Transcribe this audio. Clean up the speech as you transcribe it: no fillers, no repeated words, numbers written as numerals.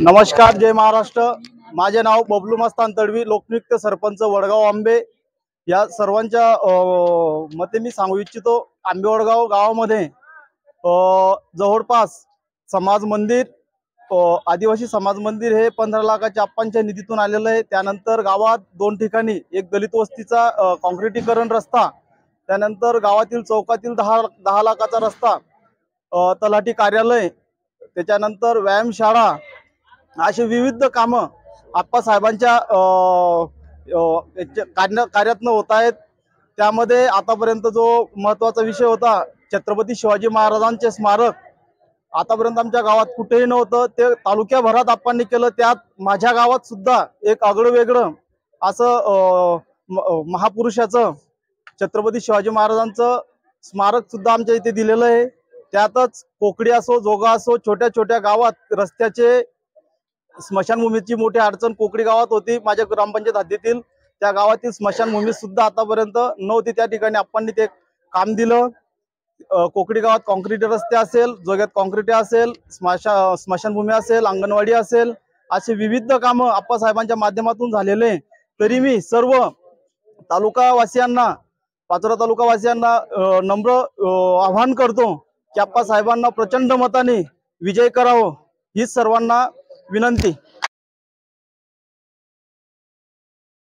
नमस्कार, जय महाराष्ट्र। माझे नाव बबलू मस्तान तडवी, लोकनियुक्त सरपंच वडगाव आंबे। या सर्वांच्या मते मी सांगू इच्छितो, आंबे वडगाव गावामध्ये जवळपास समाज मंदिर, आदिवासी समाज मंदिर हे 15 लाखाच्या आप्पांच्या निधीतून आलेलं आहे। त्यानंतर गावात 2 ठिकाणी एक दलित वस्तीचा काँक्रिटीकरण रस्ता, त्यानंतर गावातील चौकातील 10 लाखाचा रस्ता, तलाठी कार्यालय, त्याच्यानंतर व्यायामशाळा, असे विविध कामं आप्पासाहेबांच्या कार्यातनं होत आहेत। त्यामध्ये आतापर्यंत जो महत्त्वाचा विषय होता, छत्रपती शिवाजी महाराजांचे स्मारक आतापर्यंत आमच्या गावात कुठेही नव्हतं, ते तालुक्याभरात आप्पांनी केलं। त्यात माझ्या गावात सुद्धा एक आगळं वेगळं असं महापुरुषाचं, छत्रपती शिवाजी महाराजांचं स्मारक सुद्धा आमच्या इथे दिलेलं आहे। त्यातच कोकडी असो, जोगा असो, छोट्या छोट्या गावात रस्त्याचे, स्मशानभूमीची मोठी अडचण कोकडी गावात होती। माझ्या ग्रामपंचायत हद्दीतील त्या गावातील स्मशानभूमी सुद्धा आतापर्यंत नव्हती, त्या ठिकाणी आप्पांनी ते काम दिलं। कोकडी गावात कॉन्क्रीट रस्ते असेल, जोग्यात कॉन्क्रीट असेल, स्मशानभूमी असेल, अंगणवाडी असेल, असे विविध कामं आप्पासाहेबांच्या माध्यमातून झालेले। तरी मी सर्व तालुकावासियांना, पाचोरा तालुकावासियांना नम्र आवाहन करतो की आप्पासाहेबांना प्रचंड मताने विजय करावं, हीच सर्वांना विनंती।